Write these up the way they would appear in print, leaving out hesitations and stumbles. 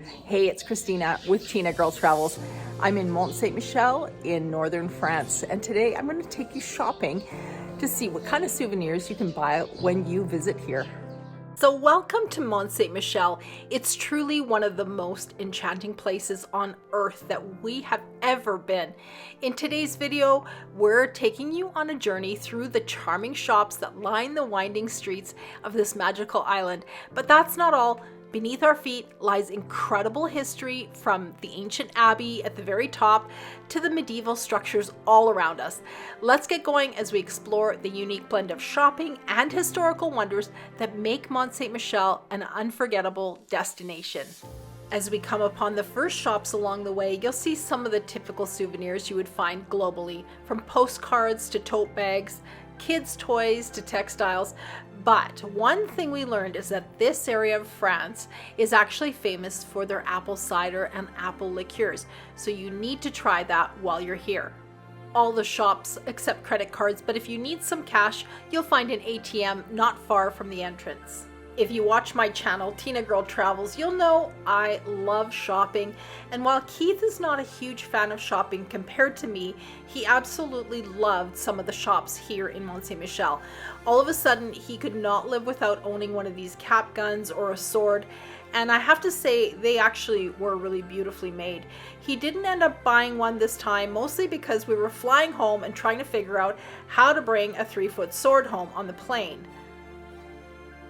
Hey, it's Christina with Tinagirl Travels. I'm in Mont Saint-Michel in northern France, and today I'm going to take you shopping to see what kind of souvenirs you can buy when you visit here. So welcome to Mont Saint-Michel. It's truly one of the most enchanting places on earth that we have ever been. In today's video, we're taking you on a journey through the charming shops that line the winding streets of this magical island. But that's not all. Beneath our feet lies incredible history, from the ancient Abbey at the very top to the medieval structures all around us. Let's get going as we explore the unique blend of shopping and historical wonders that make Mont Saint-Michel an unforgettable destination. As we come upon the first shops along the way, you'll see some of the typical souvenirs you would find globally, from postcards to tote bags, kids' toys to textiles. But one thing we learned is that this area of France is actually famous for their apple cider and apple liqueurs, so you need to try that while you're here. All the shops accept credit cards, but if you need some cash, you'll find an ATM not far from the entrance. If you watch my channel, Tinagirl Travels, you'll know I love shopping. And while Keith is not a huge fan of shopping compared to me, he absolutely loved some of the shops here in Mont Saint-Michel. All of a sudden, he could not live without owning one of these cap guns or a sword. And I have to say, they actually were really beautifully made. He didn't end up buying one this time, mostly because we were flying home and trying to figure out how to bring a 3-foot sword home on the plane.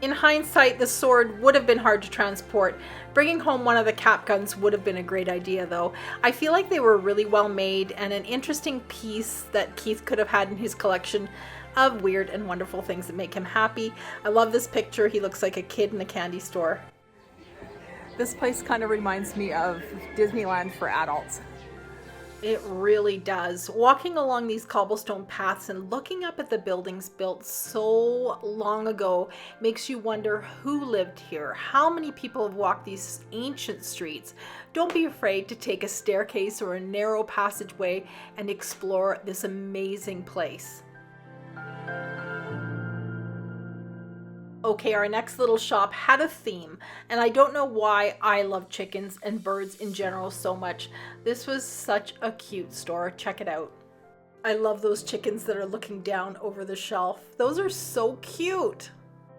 In hindsight, the sword would have been hard to transport. Bringing home one of the cap guns would have been a great idea though. I feel like they were really well made and an interesting piece that Keith could have had in his collection of weird and wonderful things that make him happy. I love this picture. He looks like a kid in a candy store. This place kind of reminds me of Disneyland for adults. It really does. Walking along these cobblestone paths and looking up at the buildings built so long ago makes you wonder who lived here. How many people have walked these ancient streets? Don't be afraid to take a staircase or a narrow passageway and explore this amazing place. Okay, our next little shop had a theme, and I don't know why I love chickens and birds in general so much. This was such a cute store. Check it out. I love those chickens that are looking down over the shelf. Those are so cute.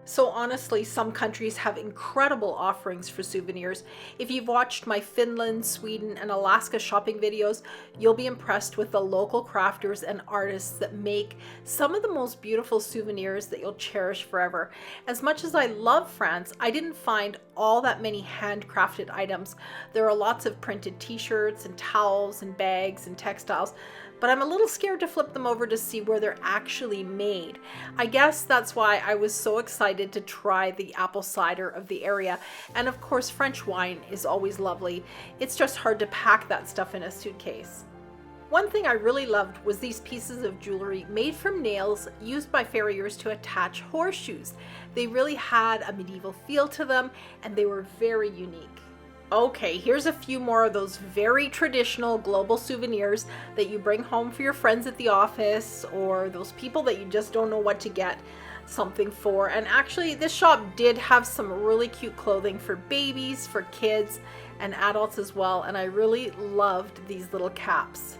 So honestly, some countries have incredible offerings for souvenirs. If you've watched my Finland, Sweden, and Alaska shopping videos, you'll be impressed with the local crafters and artists that make some of the most beautiful souvenirs that you'll cherish forever. As much as I love France, I didn't find all that many handcrafted items. There are lots of printed t-shirts and towels and bags and textiles, but I'm a little scared to flip them over to see where they're actually made. I guess that's why I was so excited to try the apple cider of the area. And of course, French wine is always lovely. It's just hard to pack that stuff in a suitcase. One thing I really loved was these pieces of jewelry made from nails used by farriers to attach horseshoes. They really had a medieval feel to them, and they were very unique. Okay, here's a few more of those very traditional global souvenirs that you bring home for your friends at the office, or those people that you just don't know what to get something for. And actually, this shop did have some really cute clothing for babies, for kids, and adults as well. And I really loved these little caps.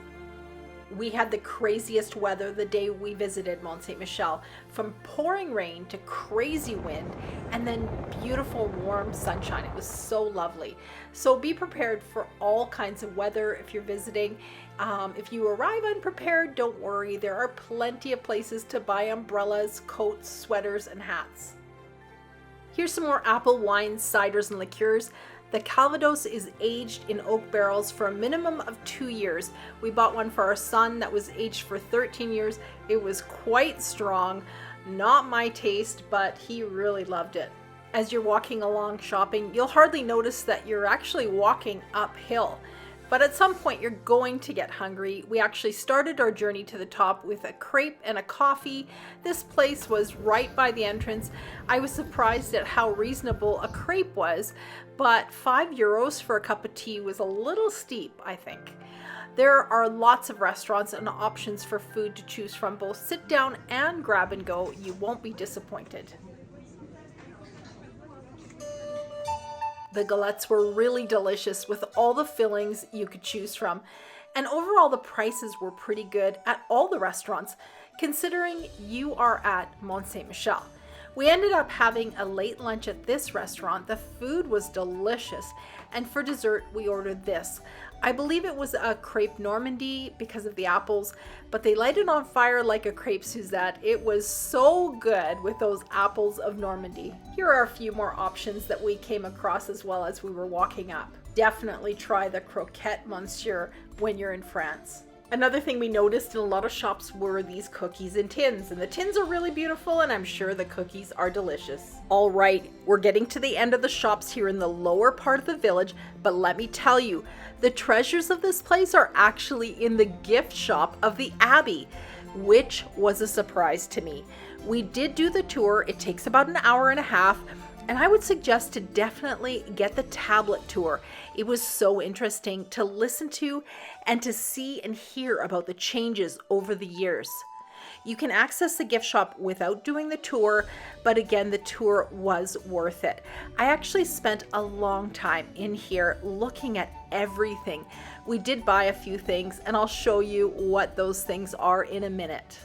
We had the craziest weather the day we visited Mont Saint-Michel, from pouring rain to crazy wind and then beautiful warm sunshine. It was so lovely. So be prepared for all kinds of weather if you're visiting. If you arrive unprepared, don't worry. There are plenty of places to buy umbrellas, coats, sweaters, and hats. Here's some more apple wines, ciders, and liqueurs. The Calvados is aged in oak barrels for a minimum of 2 years. We bought one for our son that was aged for 13 years. It was quite strong. Not my taste, but he really loved it. As you're walking along shopping, you'll hardly notice that you're actually walking uphill. But at some point you're going to get hungry. We actually started our journey to the top with a crepe and a coffee. This place was right by the entrance. I was surprised at how reasonable a crepe was, but €5 for a cup of tea was a little steep, I think. There are lots of restaurants and options for food to choose from, both sit down and grab and go. You won't be disappointed. The galettes were really delicious with all the fillings you could choose from. And overall, the prices were pretty good at all the restaurants, considering you are at Mont Saint-Michel. We ended up having a late lunch at this restaurant. The food was delicious. And for dessert, we ordered this. I believe it was a crepe Normandy because of the apples, but they light it on fire like a crepe Suzette. It was so good with those apples of Normandy. Here are a few more options that we came across as well as we were walking up. Definitely try the croquette monsieur when you're in France. Another thing we noticed in a lot of shops were these cookies in tins, and the tins are really beautiful, and I'm sure the cookies are delicious. All right, we're getting to the end of the shops here in the lower part of the village, but let me tell you, the treasures of this place are actually in the gift shop of the Abbey, which was a surprise to me. We did do the tour. It takes about an hour and a half, and I would suggest to definitely get the tablet tour. It was so interesting to listen to and to see and hear about the changes over the years. You can access the gift shop without doing the tour, but again, the tour was worth it. I actually spent a long time in here looking at everything. We did buy a few things, and I'll show you what those things are in a minute.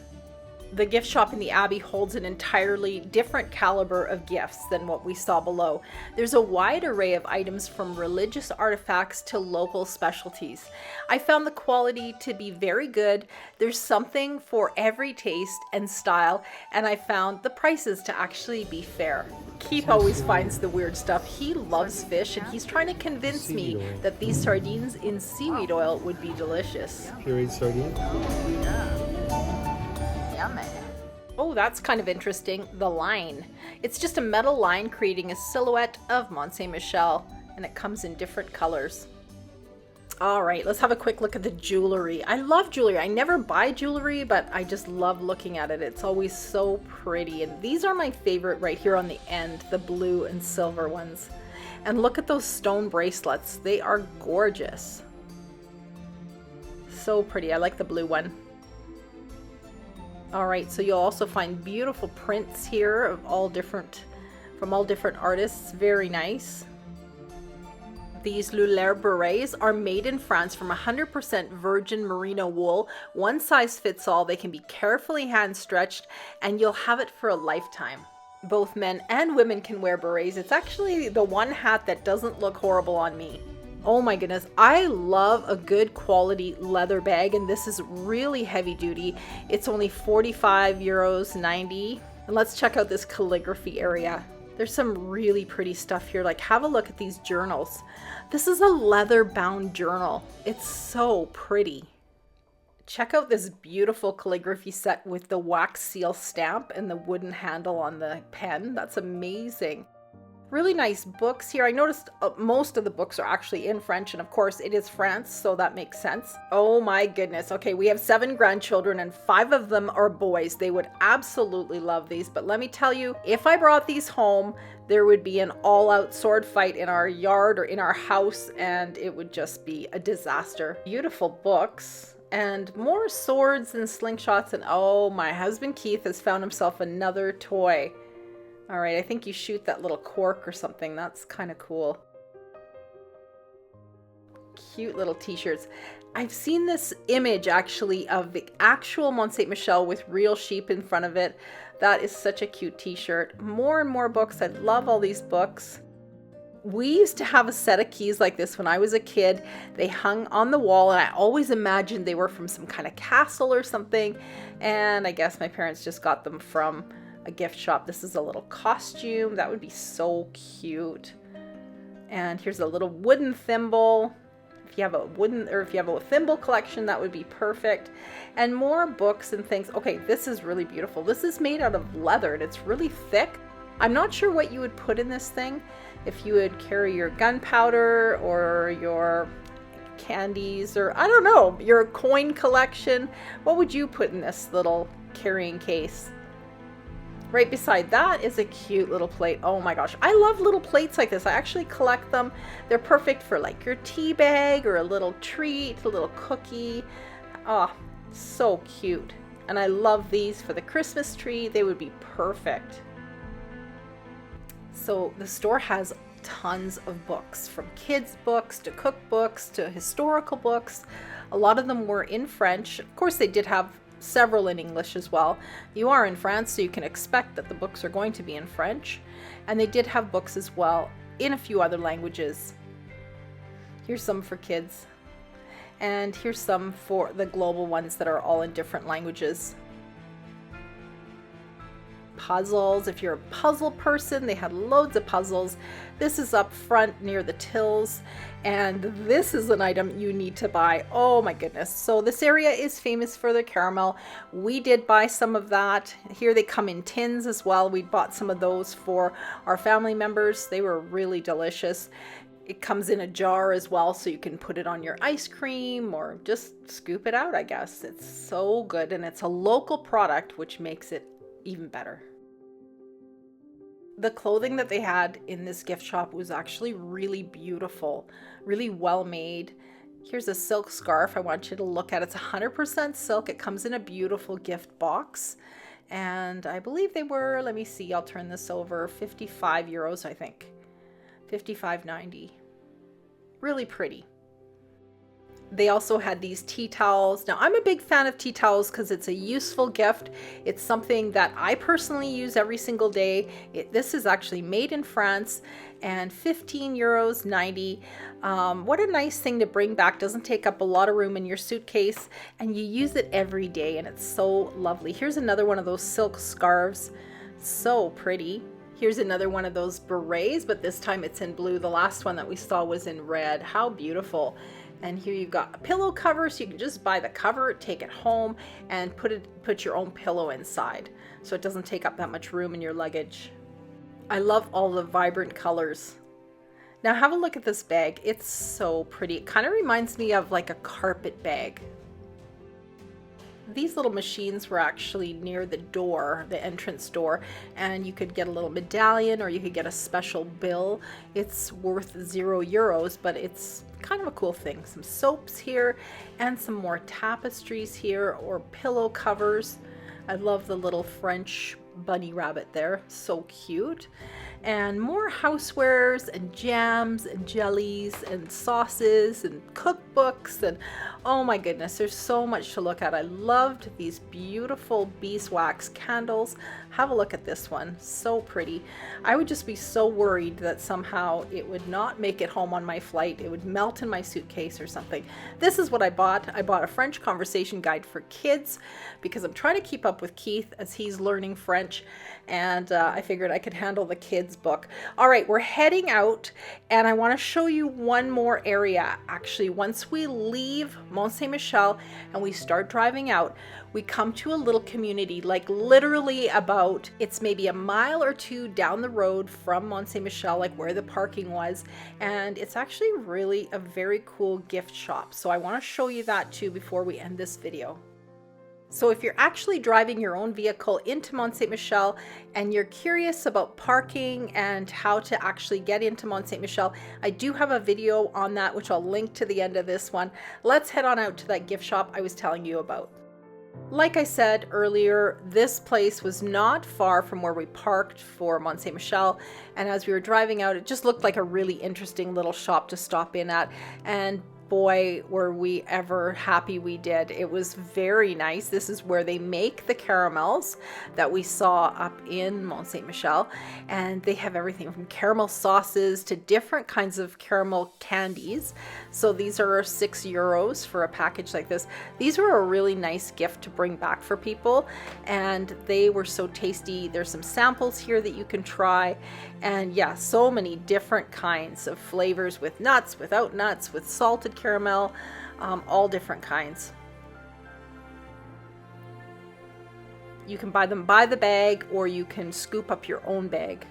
The gift shop in the Abbey holds an entirely different caliber of gifts than what we saw below. There's a wide array of items from religious artifacts to local specialties. I found the quality to be very good. There's something for every taste and style, and I found the prices to actually be fair. Keith always finds the weird stuff. He loves fish, and he's trying to convince me that these sardines in seaweed oil would be delicious. Pureed sardine? Oh, that's kind of interesting. The line. It's just a metal line creating a silhouette of Mont Saint-Michel, and it comes in different colors. All right, let's have a quick look at the jewelry. I love jewelry. I never buy jewelry, but I just love looking at it. It's always so pretty. And these are my favorite right here on the end, the blue and silver ones. And look at those stone bracelets. They are gorgeous. So pretty. I like the blue one. All right, so you'll also find beautiful prints here of from all different artists. Very nice. These Lulaire berets are made in France from 100% virgin merino wool. One size fits all. They can be carefully hand stretched, and you'll have it for a lifetime. Both men and women can wear berets. It's actually the one hat that doesn't look horrible on me. Oh my goodness, I love a good quality leather bag, and this is really heavy duty. It's only 45 euros, 90. And let's check out this calligraphy area. There's some really pretty stuff here. Like, have a look at these journals. This is a leather bound journal. It's so pretty. Check out this beautiful calligraphy set with the wax seal stamp and the wooden handle on the pen. That's amazing. Really nice books here. I noticed most of the books are actually in French, and of course it is France, so that makes sense. Oh my goodness. Okay, we have 7 grandchildren and 5 of them are boys. They would absolutely love these, but let me tell you, if I brought these home, there would be an all-out sword fight in our yard or in our house, and it would just be a disaster. Beautiful books. And more swords and slingshots, and oh, my husband Keith has found himself another toy. All right, I think you shoot that little cork or something. That's kind of cool. Cute little t-shirts. I've seen this image actually of the actual Mont Saint-Michel with real sheep in front of it. That is such a cute t-shirt. More and more books. I love all these books. We used to have a set of keys like this when I was a kid. They hung on the wall, and I always imagined they were from some kind of castle or something. And I guess my parents just got them from a gift shop. This is a little costume. That would be so cute. And here's a little wooden thimble. If you have a thimble collection, that would be perfect. And more books and things. Okay, this is really beautiful. This is made out of leather, and it's really thick. I'm not sure what you would put in this thing. If you would carry your gunpowder or your candies, or I don't know, your coin collection. What would you put in this little carrying case? Right beside that is a cute little plate. Oh my gosh, I love little plates like this. I actually collect them. They're perfect for like your tea bag or a little treat, a little cookie. Oh, so cute. And I love these for the Christmas tree. They would be perfect. So the store has tons of books, from kids books to cookbooks to historical books. A lot of them were in French. Of course, they did have several in English as well. You are in France, so you can expect that the books are going to be in French. And they did have books as well in a few other languages. Here's some for kids. And here's some for the global ones that are all in different languages. Puzzles. If you're a puzzle person, they had loads of puzzles. This is up front near the tills, and this is an item you need to buy. Oh my goodness. So this area is famous for their caramel. We did buy some of that. Here they come in tins as well. We bought some of those for our family members. They were really delicious. It comes in a jar as well, so you can put it on your ice cream or just scoop it out, I guess. It's so good, and it's a local product, which makes it even better. The clothing that they had in this gift shop was actually really beautiful, really well made. Here's a silk scarf I want you to look at. It's 100% silk. It comes in a beautiful gift box. And I believe they were, let me see, I'll turn this over, 55 euros, I think. 55.90. Really pretty. They also had these tea towels. Now, I'm a big fan of tea towels because it's a useful gift. It's something that I personally use every single day. This is actually made in France, and 15 euros 90. What a nice thing to bring back. Doesn't take up a lot of room in your suitcase, and you use it every day, and it's so lovely. Here's another one of those silk scarves. So pretty. Here's another one of those berets, but this time it's in blue. The last one that we saw was in red. How beautiful. And here you've got a pillow cover, so you can just buy the cover, take it home, and put your own pillow inside, so it doesn't take up that much room in your luggage. I love all the vibrant colors. Now have a look at this bag. It's so pretty. It kind of reminds me of like a carpet bag. These little machines were actually near the door, the entrance door, and you could get a little medallion or you could get a special bill. It's worth €0, but it's kind of a cool thing. Some soaps here and some more tapestries here, or pillow covers. I love the little French bunny rabbit there, so cute. And more housewares and jams and jellies and sauces and cookbooks, and oh my goodness, there's so much to look at. I loved these beautiful beeswax candles. Have a look at this one, so pretty. I would just be so worried that somehow it would not make it home on my flight. It would melt in my suitcase or something. This is what I bought. I bought a French conversation guide for kids because I'm trying to keep up with Keith as he's learning French, and I figured I could handle the kids book. All right, we're heading out, and I want to show you one more area. Actually, once we leave Mont Saint-Michel and we start driving out, we come to a little community, like literally about, it's maybe a mile or two down the road from Mont Saint-Michel, like where the parking was, and it's actually really a very cool gift shop. So I want to show you that too before we end this video. So if you're actually driving your own vehicle into Mont Saint-Michel and you're curious about parking and how to actually get into Mont Saint-Michel, I do have a video on that, which I'll link to the end of this one. Let's head on out to that gift shop I was telling you about. Like I said earlier, this place was not far from where we parked for Mont Saint-Michel, and as we were driving out, it just looked like a really interesting little shop to stop in at, and boy, were we ever happy we did. It was very nice. This is where they make the caramels that we saw up in Mont Saint-Michel, and they have everything from caramel sauces to different kinds of caramel candies. So these are €6 for a package like this. These were a really nice gift to bring back for people, and they were so tasty. There's some samples here that you can try, and yeah, so many different kinds of flavors, with nuts, without nuts, with salted caramel, all different kinds. You can buy them by the bag, or you can scoop up your own bag.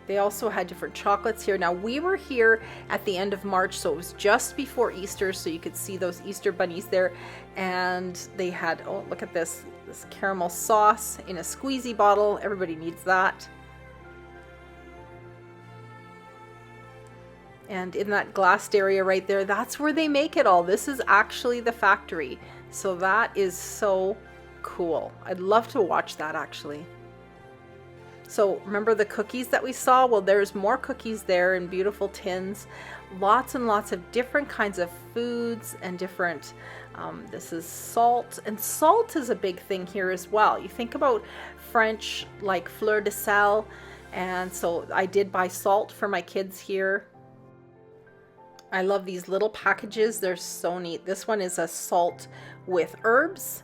They also had different chocolates here. Now, we were here at the end of March, so it was just before Easter, so you could see those Easter bunnies there. And they had, oh, look at this caramel sauce in a squeezy bottle. Everybody needs that. And in that glassed area right there, that's where they make it all. This is actually the factory. So that is so cool. I'd love to watch that actually. So remember the cookies that we saw? Well, there's more cookies there in beautiful tins. Lots and lots of different kinds of foods and different, this is salt. And salt is a big thing here as well. You think about French like fleur de sel. And so I did buy salt for my kids here. I love these little packages. They're so neat. This one is a salt with herbs.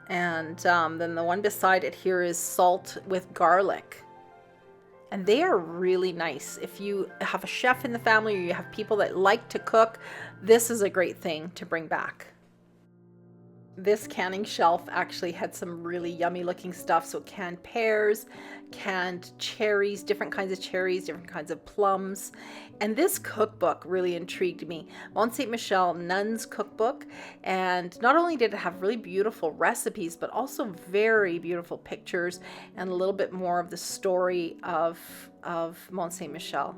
And then the one beside it here is salt with garlic. And they are really nice. If you have a chef in the family or you have people that like to cook, this is a great thing to bring back. This canning shelf actually had some really yummy looking stuff. So canned pears, canned cherries, different kinds of cherries, different kinds of plums. And this cookbook really intrigued me. Mont Saint-Michel Nun's Cookbook. And not only did it have really beautiful recipes, but also very beautiful pictures and a little bit more of the story of Mont Saint-Michel.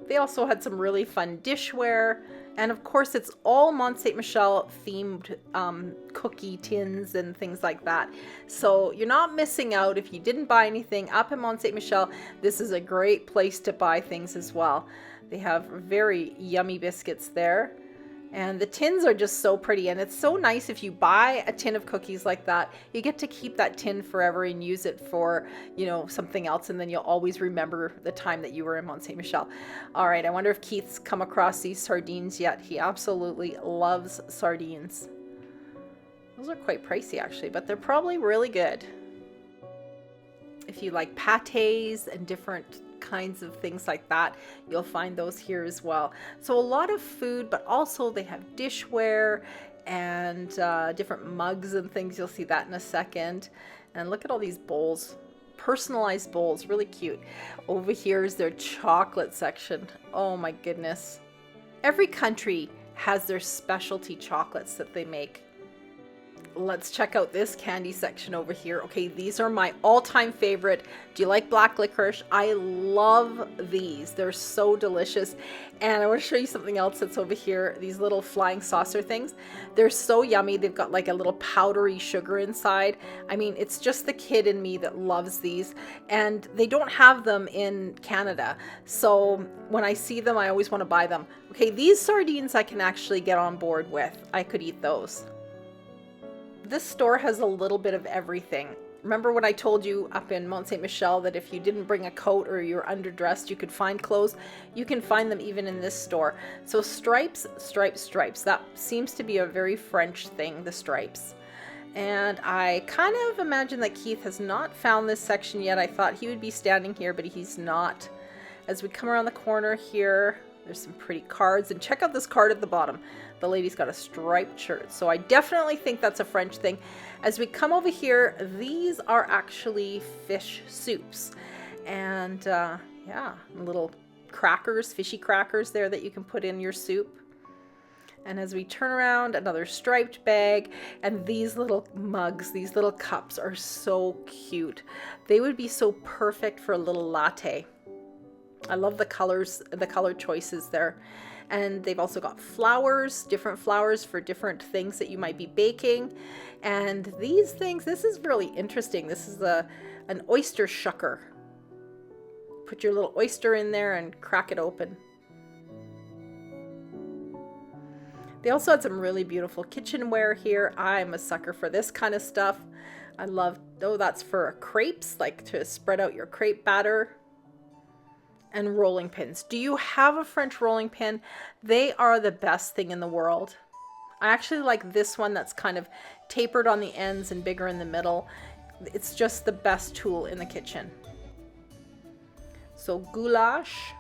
They also had some really fun dishware. And of course, it's all Mont Saint-Michel themed cookie tins and things like that. So you're not missing out if you didn't buy anything up in Mont Saint-Michel. This is a great place to buy things as well. They have very yummy biscuits there. And the tins are just so pretty. And it's so nice if you buy a tin of cookies like that, you get to keep that tin forever and use it for, you know, something else. And then you'll always remember the time that you were in Mont Saint-Michel. All right, I wonder if Keith's come across these sardines yet. He absolutely loves sardines. Those are quite pricey actually, but they're probably really good. If you like pâtés and different kinds of things like that, you'll find those here as well. So a lot of food, but also they have dishware and different mugs and things. You'll see that in a second. And look at all these bowls, personalized bowls, really cute. Over here is their chocolate section. Oh my goodness. Every country has their specialty chocolates that they make. Let's check out this candy section over here. Okay, these are my all-time favorite. Do you like black licorice? I love these. They're so delicious. And I want to show you something else that's over here. These little flying saucer things. They're so yummy. They've got like a little powdery sugar inside. I mean, it's just the kid in me that loves these. And they don't have them in Canada. So when I see them, I always want to buy them. Okay, these sardines I can actually get on board with. I could eat those. This store has a little bit of everything. Remember when I told you up in Mont Saint-Michel that if you didn't bring a coat or you're underdressed, you could find clothes? You can find them even in this store. So stripes, stripes, stripes. That seems to be a very French thing, the stripes. And I kind of imagine that Keith has not found this section yet. I thought he would be standing here, but he's not. As we come around the corner here, there's some pretty cards. And check out this card at the bottom. The lady's got a striped shirt. So I definitely think that's a French thing. As we come over here, these are actually fish soups. And yeah, little crackers, fishy crackers there that you can put in your soup. And as we turn around, another striped bag. And these little mugs, these little cups are so cute. They would be so perfect for a little latte. I love the colors, the color choices there. And they've also got flowers, different flowers for different things that you might be baking. And these things, this is really interesting. This is an oyster shucker. Put your little oyster in there and crack it open. They also had some really beautiful kitchenware here. I'm a sucker for this kind of stuff. I love, oh, that's for crepes, like to spread out your crepe batter. And rolling pins. Do you have a French rolling pin? They are the best thing in the world. I actually like this one that's kind of tapered on the ends and bigger in the middle. It's just the best tool in the kitchen. So goulash,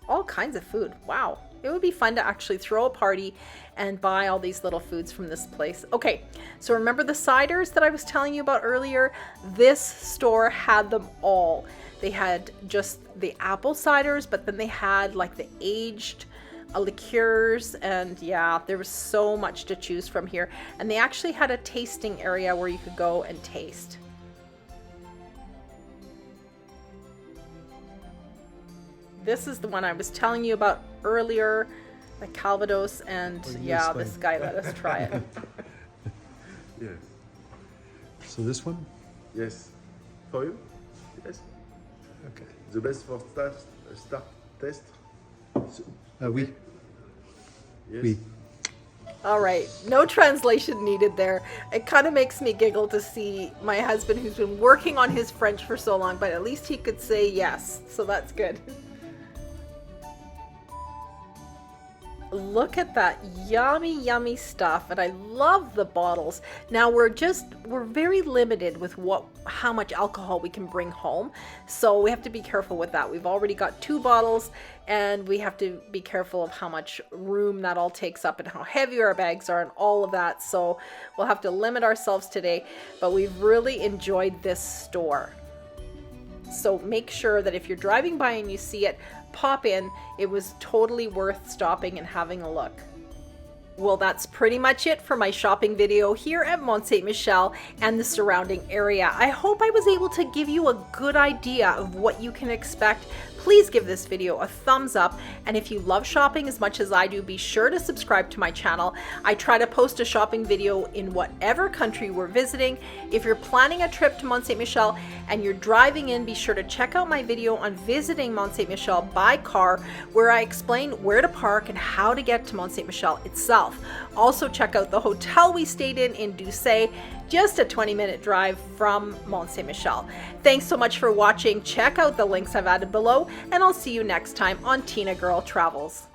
all kinds of food. Wow. It would be fun to actually throw a party and buy all these little foods from this place. Okay, so remember the ciders that I was telling you about earlier? This store had them all. They had just the apple ciders, but then they had like the aged liqueurs, and yeah, there was so much to choose from here. And they actually had a tasting area where you could go and taste. This is the one I was telling you about earlier. the Calvados, and yeah, this guy let us try it. Yeah. So this one? Yes. For you? Yes. Okay. The best for start test? Oui. Yes. Oui. All right, no translation needed there. It kind of makes me giggle to see my husband, who's been working on his French for so long, but at least he could say yes, so that's good. Look at that yummy, yummy stuff, and I love the bottles. Now we're very limited with how much alcohol we can bring home, so we have to be careful with that. We've already got 2 bottles, and we have to be careful of how much room that all takes up and how heavy our bags are and all of that, so we'll have to limit ourselves today, but we've really enjoyed this store. So make sure that if you're driving by and you see it, pop in. It was totally worth stopping and having a look. Well, that's pretty much it for my shopping video here at Mont Saint-Michel and the surrounding area. I hope I was able to give you a good idea of what you can expect. Please give this video a thumbs up, and if you love shopping as much as I do, be sure to subscribe to my channel. I try to post a shopping video in whatever country we're visiting. If you're planning a trip to Mont Saint-Michel and you're driving in, be sure to check out my video on visiting Mont Saint-Michel by car, where I explain where to park and how to get to Mont Saint-Michel itself. Also check out the hotel we stayed in Doucet, just a 20-minute drive from Mont Saint-Michel. Thanks so much for watching. Check out the links I've added below, and I'll see you next time on Tinagirl Travels.